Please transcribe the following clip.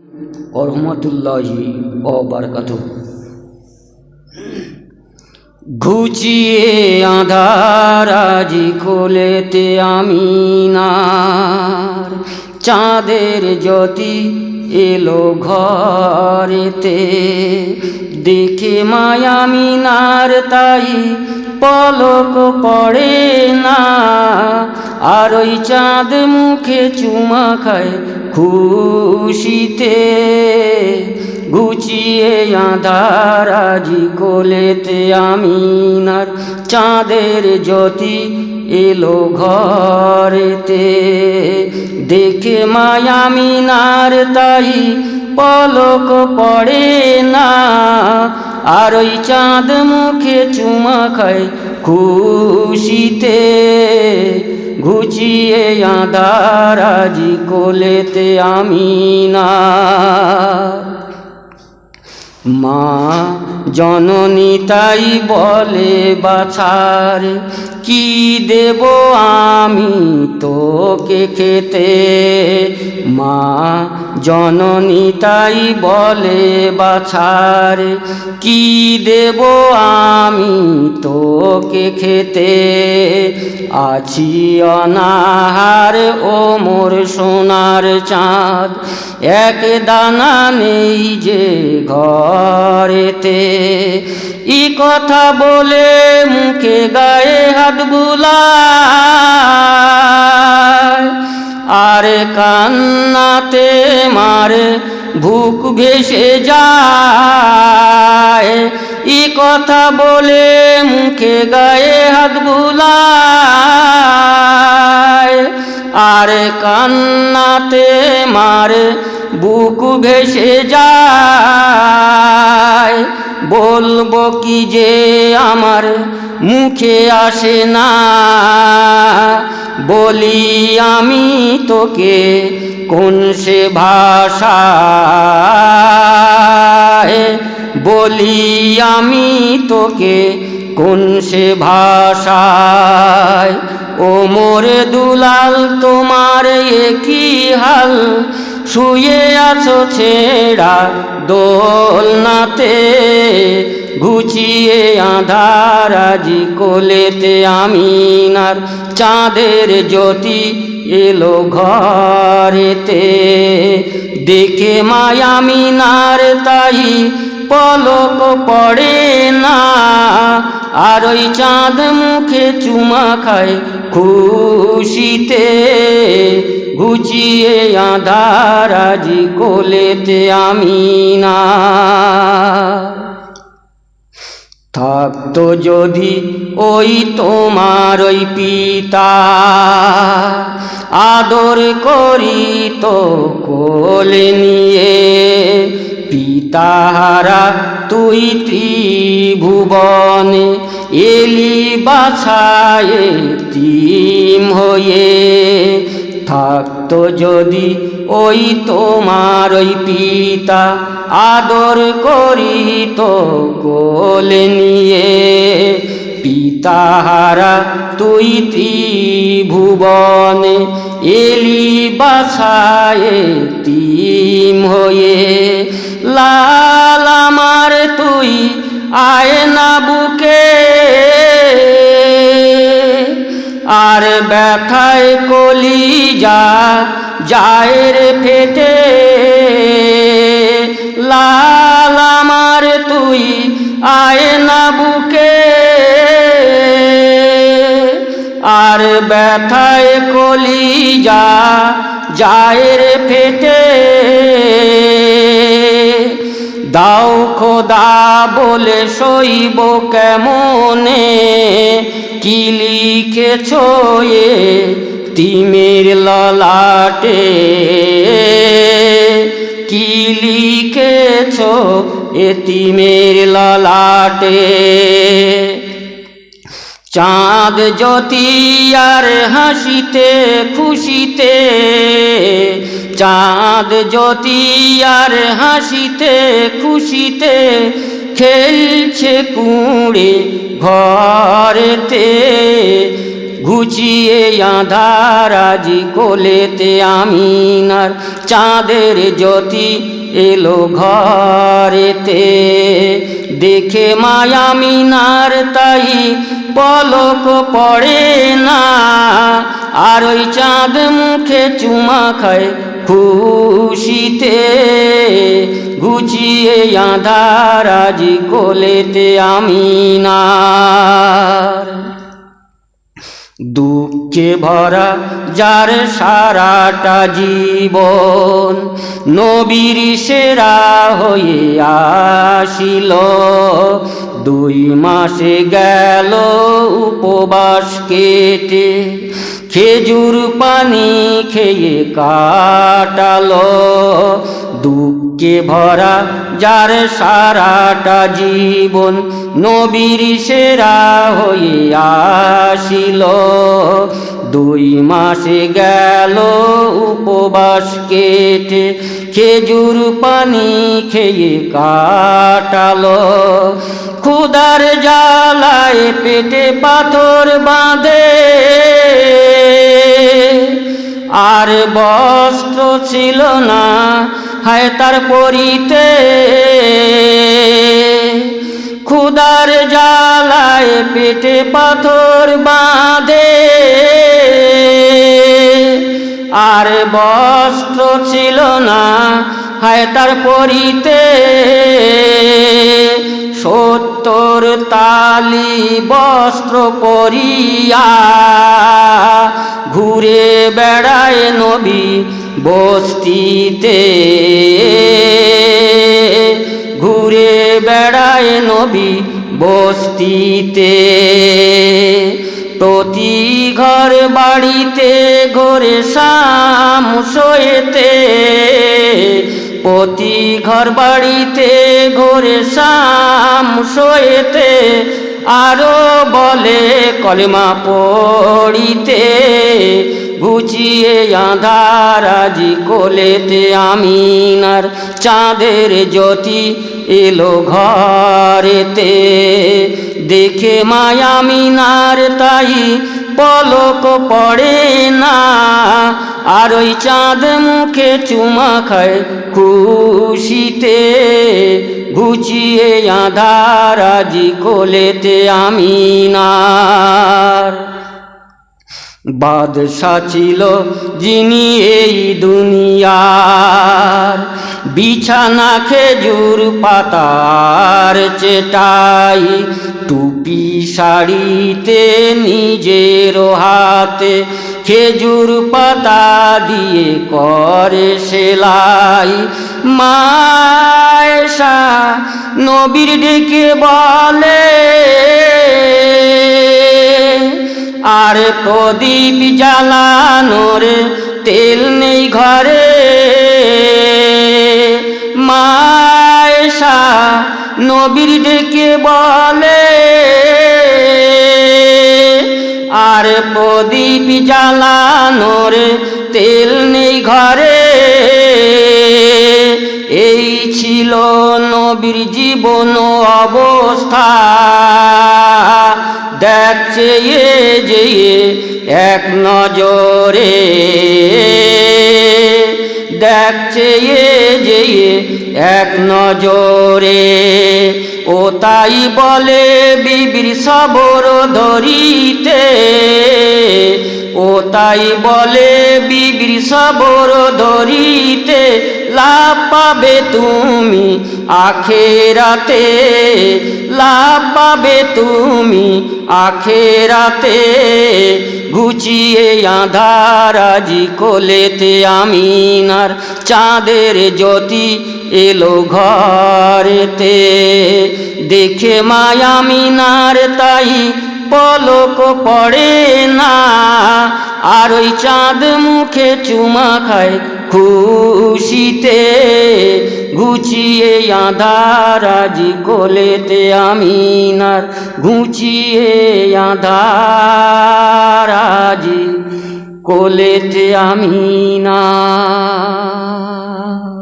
ওয়া রাহমাতুল্লাহি ওয়া বারাকাতুহু। ঘুচিয়ে আঁধার আজি খোলেতে আমিনার, চাঁদের জ্যোতি এলো ঘরেতে। দেখে মায়ামিনার তাই পলক পড়ে না, আর ওই চাঁদ মুখে চুমা খায় খুশিতে। ঘুচিয়ে আঁধার আজি কোলেতে আমিনার, চাঁদের জ্যোতি এলো ঘরেতে। দেখে মায়ামিনার তাই পলক পড়ে না, আর ওই চাঁদ মুখে চুমা খায় খুশিতে। ঘুচিয়ে আঁধার আজি কোলেতে আমিনার। মা জননী তাই বলে বাছার, কি দেব আমি তোকে খেতে। মা জননী তাই বলে বাছার, কি দেব আমি তোকে খেতে। আছি অনাহার ও মোর সোনার চাঁদ, এক দানা নেই যে ঘরেতে। ই কথা বলে মুখে গায়ে হাত বুলায়, আর কান্নাতে মারে বুক ভেসে যায়। ই কথা বলে মুখে গায়ে হাত বুলায়, আর কান্নাতে মারে বুক ভেসে যায়। বলবো কি যে আমার মুখে আসে না, বলি আমি তোকে কোন সে ভাষায়। বলি আমি তোকে কোন সে ভাষায়। ও মোরে দুলাল তোমার একই হাল, শুয়ে আছো ছেঁড়া দোলনাতে। ঘুচিয়ে আঁধার আজি কোলেতে আমিনার, চাঁদের জ্যোতি এলো ঘরেতে। দেখে মায়ামিনার তাই পলক পড়ে না, আর ওই চাঁদ মুখে চুমা খায় খুশিতে। ঘুচিয়ে আঁধার আজি কোলেতে আমিনার। থাকতো যদি ওই তোমার ওই পিতা, আদর করিত কোলে নিয়ে। পিতাহারা তুই ত্রিভুবনে এলি বাছায় তিম হয়ে। থাকতো যদি ওই তোমার ওই পিতা, আদর করিত কোলে নিয়ে। পিতাহারা তুই ত্রিভুবনে এলি বাছায় তিম হয়ে। লাল আমার তুই আয় না বুকে, আর ব্যথায় কলিজা যায় রে ফেটে। লাল আমার তুই আয় না বুকে, আর ব্যথায় কলিজা যায় রে ফেটে। দাও খোদা বলে সইব কেমনে, কি লিখেছো এ তিমের ললাটে। কি লিখেছো এ তিমের ললাটে। চাঁদ জ্যোতি আর হাসিতে খুশিতে। চাঁদ জ্যোতি আর হাসিতে খুশিতে, খেলছে কুঁড়ে ঘরেতে। ঘুচিয়ে আঁধার আজি কোলেতে আমিনার চাঁদের জ্যোতি এলো ঘরেতে দেখে মায়ামিনার তাই পলক পড়ে না আর ওই চাঁদ মুখে চুমা খায় খুশিতে ঘুচিয়ে আঁধার আজি কোলেতে আমিনার দুঃখে ভরা যার সারাটা জীবন নবীর সেরা হয়ে আসিল 2 মাসে গেল উপবাস কেটে খেজুর পানি খেয়ে কাটালো দুঃখে ভরা যার সারাটা জীবন নবীর সেরা হয়ে আসিল 2 মাসে গেল উপবাস কেটে খেজুর পানি খেয়ে কাটালো ক্ষুধার জ্বালায় পেটে পাথর বাঁধে আর বস্ত্র ছিল না হায় তার পরিতে ক্ষুধার জ্বালায় পেটে পাথর বাঁধে আর বস্ত্র ছিল না হায় তার পরিতে 70 তালি বস্ত্র পরিয়া ঘুরে বেড়ায় নবী বস্তিতে ঘুরে বেড়ায় নবী বস্তিতে প্রতি ঘর বাড়িতে ঘরে শাম শোয়েতে প্রতি ঘর বাড়িতে ঘরে শাম শোয়েতে আরো বলে কলেমা পড়িতে ঘুচিয়ে আঁধার আজি কোলেতে আমিনার চাঁদের জ্যোতি এলো ঘরেতে দেখে মায়ামিনার তাই পলক পড়ে না আর ওই চাঁদ মুখে চুমা খায় খুশিতে ঘুচিয়ে আঁধার আজি কোলেতে আমিনার বাদশা ছিল যিনি এই দুনিয়ার বিছানা খেজুর পাতার চেটাই টুপি শাড়িতে নিজের হাতে খেজুর পাতা দিয়ে করে সেলাই মায়েশা নবীর ডেকে বলে আর প্রদীপ জ্বালানোর তেল নেই ঘরে মায়েশা নবীর ডেকে বলে আর প্রদীপ জ্বালানোর তেল নেই ঘরে এই ছিল নবীর জীবন অবস্থা দেখছে যে এক নজরে দেখছে যে এক নজরে ও তাই বলে বিবির সবর ধরিতে ও তাই বলে বিবির সবর ধরিতে লাভ পাবে তুমি আখেরাতে লাভ পাবে তুমি আখেরাতে ঘুচিয়ে আঁধার আজি কোলেতে আমিনার চাঁদের জ্যোতি এলো ঘরেতে দেখে মায়ামিনার তাই পলক পড়ে না আর ওই চাঁদ মুখে চুমা খায় খুশিতে ঘুচিয়ে আঁধার আজি কোলেতে আমিনার ঘুচিয়ে আঁধার আজি কোলেতে আমিনার।